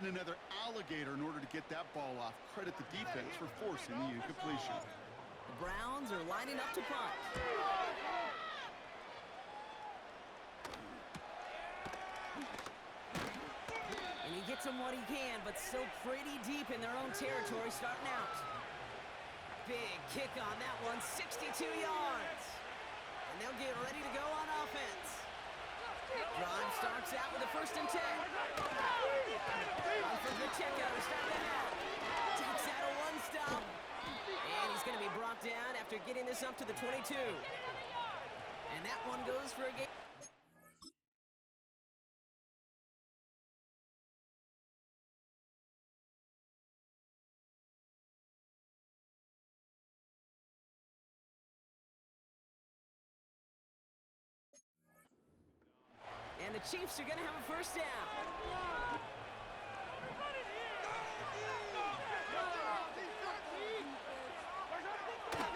another alligator in order to get that ball off. Credit the defense for forcing the incompletion. The Browns are lining up to punt. And he gets them what he can, but still pretty deep in their own territory starting out. Big kick on that one, 62 yards. And they'll get ready to go on offense. Drive starts out with a 1st and 10. Run for Pacheco to start that out. Takes out a one-stop. And he's going to be brought down after getting this up to the 22. And that one goes for a gain. And the Chiefs are going to have a 1st down.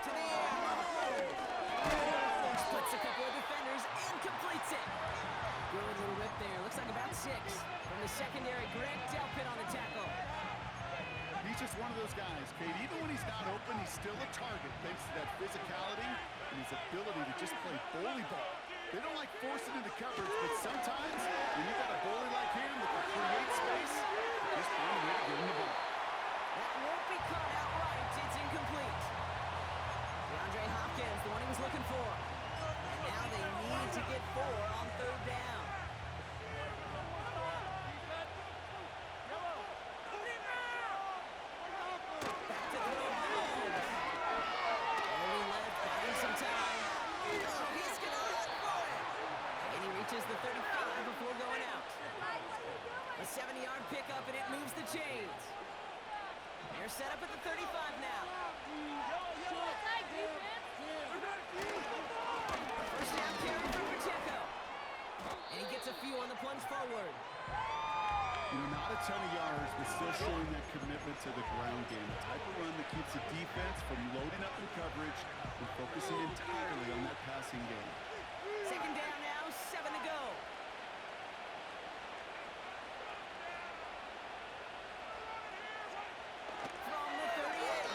To the air. Splits a couple of defenders and completes it. Good little rip there. Looks like about 6. From the secondary, Greg Delpit on the tackle. He's just one of those guys, Kate. Even when he's not open, he's still a target thanks to that physicality and his ability to just play bully ball. They don't like forcing into coverage, but sometimes when you got a bully like him that can create space, just find a way to get him the ball. That won't be caught outright. It's incomplete. DeAndre Hopkins, the one he was looking for. And now they need to get 4 on 3rd down. Back to throw Mahomes. Only left, buying some time. Oh, he's going to run for it. And he reaches the 35 before going out. A 70-yard pickup, and it moves the chains. They're set up at the 35 now. 1st down carry for Pacheco. And he gets a few on the plunge forward. You know, not a ton of yards, but still showing that commitment to the ground game. The type of run that keeps the defense from loading up in coverage and focusing entirely on that passing game. 2nd down now, 7 to go. From the 38.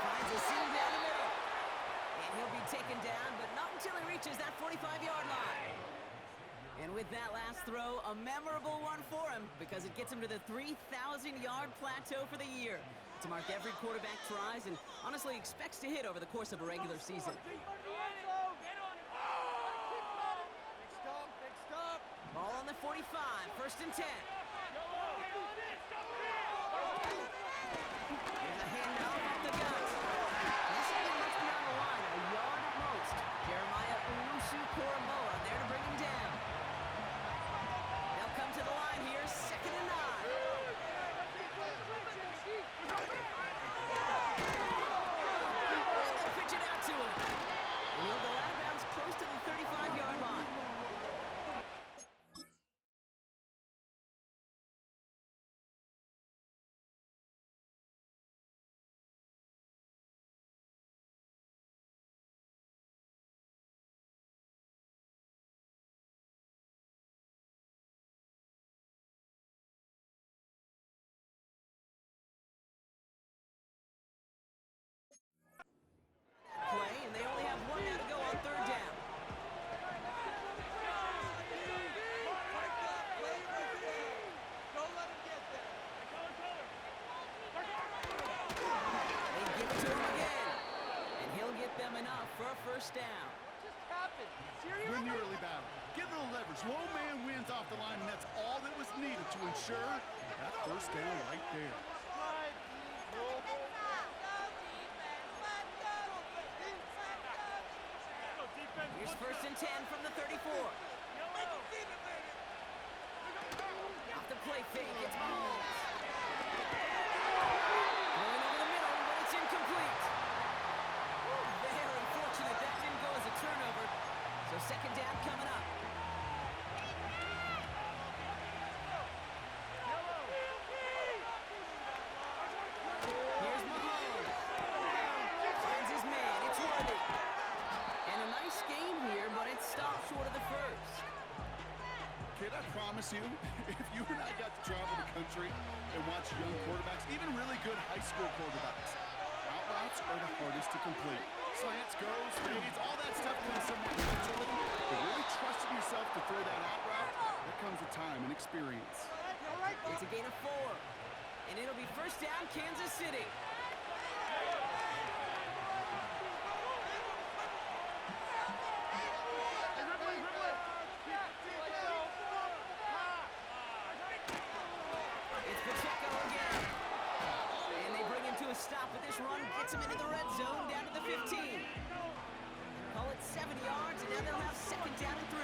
Finds a seam down the middle. And he'll be taken down, but not until he reaches that 45-yard line. And with that last throw, a memorable one for him because it gets him to the 3,000-yard plateau for the year. To mark every quarterback tries and honestly expects to hit over the course of a regular season. Ball on the 45, 1st and 10. There's a handoff off the gun. This isn't much beyond the line, a yard at most. Jeremiah Owusu-Koramoah there to bring him down. They'll come to the line here, 2nd and 9. And they'll pitch it out to him. And he'll go out of bounds close to the 35-yard line. Play, and they only have 1 now to go on 3rd down. They give it to him again, and he'll get them enough for a 1st down. Win the early battle. Get a little leverage. Low man wins off the line, and that's all that was needed to ensure that 1st down right there. Here's 1st and 10 from the 34. Off the play fake, it's Mahomes. Going over the middle, but it's incomplete. Very fortunate that didn't go as a turnover. So 2nd down coming up. Here's Mahomes. Finds his man, it's Worthy. And a nice game here, but it stopped short of the 1st. Kid, I promise promise you, if you and I got to travel the country and watch young quarterbacks, even really good high school quarterbacks, out routes are the hardest to complete. Slants, goes, fades, all that stuff comes somewhat naturally. But really trusting yourself to throw that out route, that comes with time and experience. It's a gain of 4. And it'll be first down, Kansas City. Stop with this run, gets him into the red zone, down to the 15. Call it 7 yards, and now they'll have second down and 3.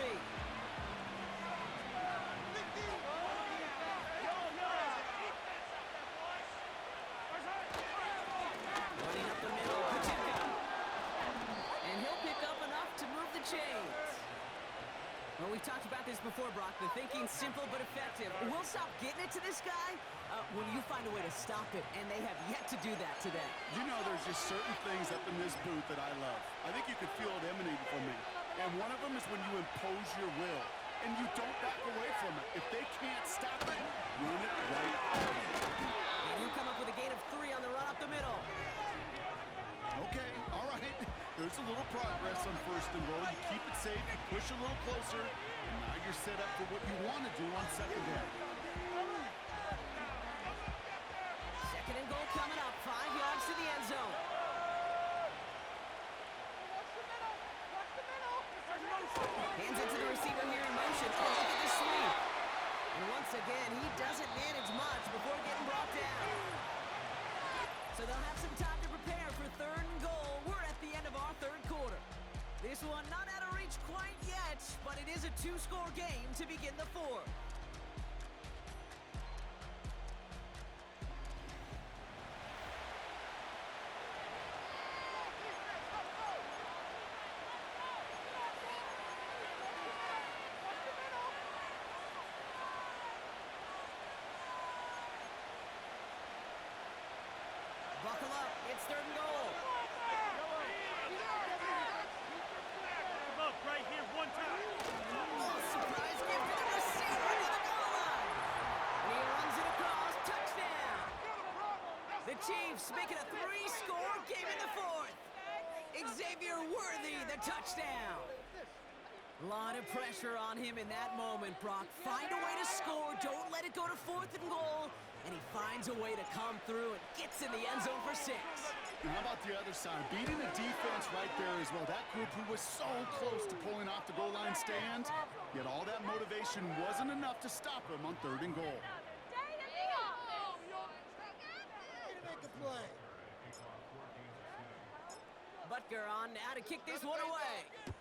Running up the middle, Pacheco. And he'll pick up enough to move the chains. Well, we've talked about this before, Brock. The thinking's simple but effective. We'll stop getting it to this guy when you find a way to stop it, and they have yet to do that today. You know, there's just certain things up in this booth that I love. I think you could feel it emanating from me. And one of them is when you impose your will, and you don't back away from it. If they can't stop it, run it right out of it. And he'll come up with a gain of 3 on the run up the middle. Okay, all right. There's a little progress on first and goal. You keep it safe, you push a little closer, and now you're set up for what you want to do on second down. Second and goal coming up, 5 yards to the end zone. Hands it to the receiver here in motion. Oh, look at the sweep. And once again, he doesn't manage much before getting brought down. So they'll have some time to prepare for third and goal. We're at the end of our third quarter. This one not out of reach quite yet, but it is a 2-score game to begin the fourth. Buckle up, it's third and goal. Come up right here, one time. Oh, surprise gift to the receiver to the goal line. And he runs it across, touchdown. The Chiefs make it a 3-score game in the fourth. Xavier Worthy, the touchdown. A lot of pressure on him in that moment, Brock. Find a way to score, don't let it go to fourth and goal. And he finds a way to come through and gets in the end zone for 6. Now how about the other side? Beating the defense right there as well. That group who was so close to pulling off the goal line stand, yet all that motivation wasn't enough to stop him on third and goal. Butker on now to kick this one away.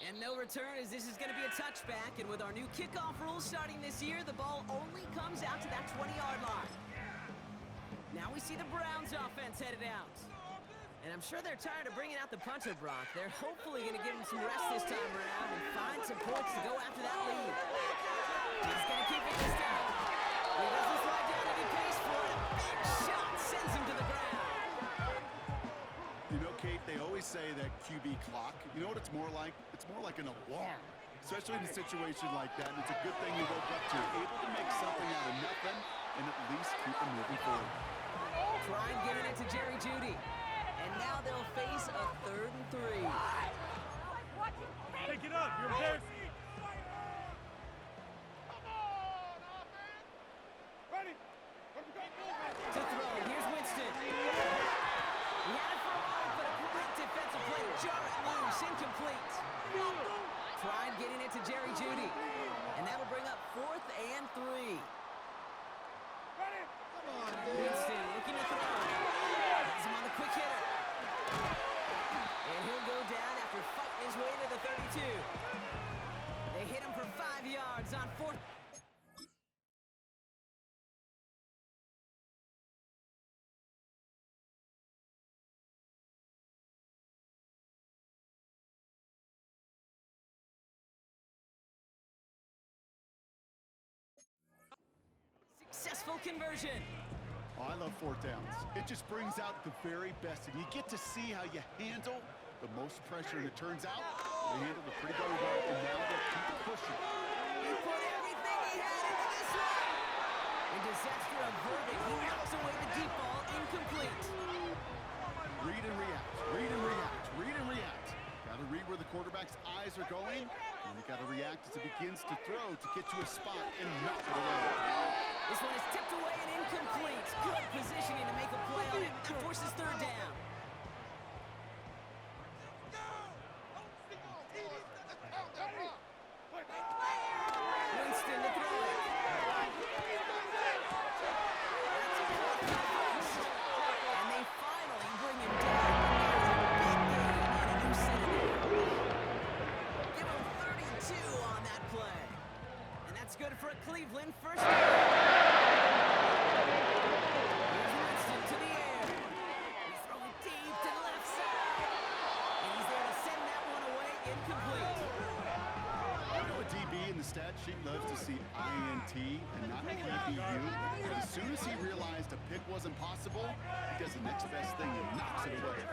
And no return, as this is going to be a touchback. And with our new kickoff rules starting this year, the ball only comes out to that 20-yard line. Now we see the Browns offense headed out. And I'm sure they're tired of bringing out the punter, Brock. They're hopefully going to give him some rest this time around and find some points to go after that lead. He's going to keep it this time. He doesn't slide down and he pays for it. A big shot sends him to the ground. You know, Kate, they always say that QB clock, you know what it's more like? It's more like an alarm, especially in a situation like that. And it's a good thing you woke up to, able to make something out of nothing and at least keep them moving forward. Prime giving it to Jerry Jeudy. And now they'll face a 3rd and 3. Pick it up, you're embarrassing. To throw, here's Winston. He had it for a moment, but a great defensive play to jar it loose, incomplete. Prime getting it to Jerry Jeudy. And that'll bring up 4th and 3. Winston looking to throw. Has him on the quick hitter. And he'll go down after fighting his way to the 32. They hit him for 5 yards on 4th. Successful conversion. Oh, I love 4th downs. It just brings out the very best, and you get to see how you handle the most pressure, and it turns out They handled it pretty darn well, and now they'll keep pushing. He put everything he had into this one. And disaster averted. He knocks away the deep ball, incomplete. Read and react, read and react, read and react. Got to read where the quarterback's eyes are going, and you got to react as it begins to throw to get to a spot and knock it away. This one is tipped away and incomplete. Good positioning to make a play on it. That forces third down. Winston to throw it. And they finally bring him down. Big gain and a new set of downs. Give him 32 on that play. And that's good for a Cleveland first down. Here's Winston to the air. He's throwing deep to the left side. And he's there to send that one away, incomplete. You know a DB in the stat sheet loves to see INT and not PBU. But as soon as he realized a pick wasn't possible, he does the next best thing and knocks it away.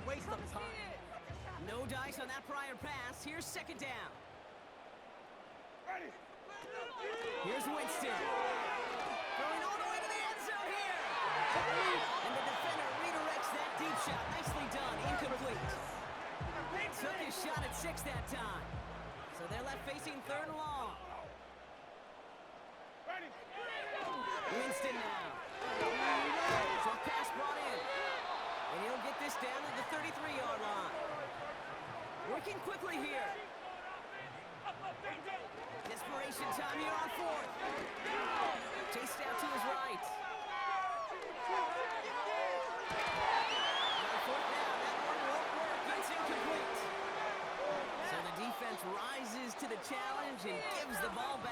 Waste of time. No dice on that prior pass. Here's second down. Here's Winston. Throwing all the way to the end zone here. And the defender redirects that deep shot. Nicely done. Incomplete. Took his shot at 6 that time. So they're left facing third and long. Winston now. Short pass brought in. And he'll get this down at the 33-yard line. Working quickly here. Desperation time here on fourth. Chased out to his right. On fourth down, that one won't work. It's incomplete. So the defense rises to the challenge and gives the ball back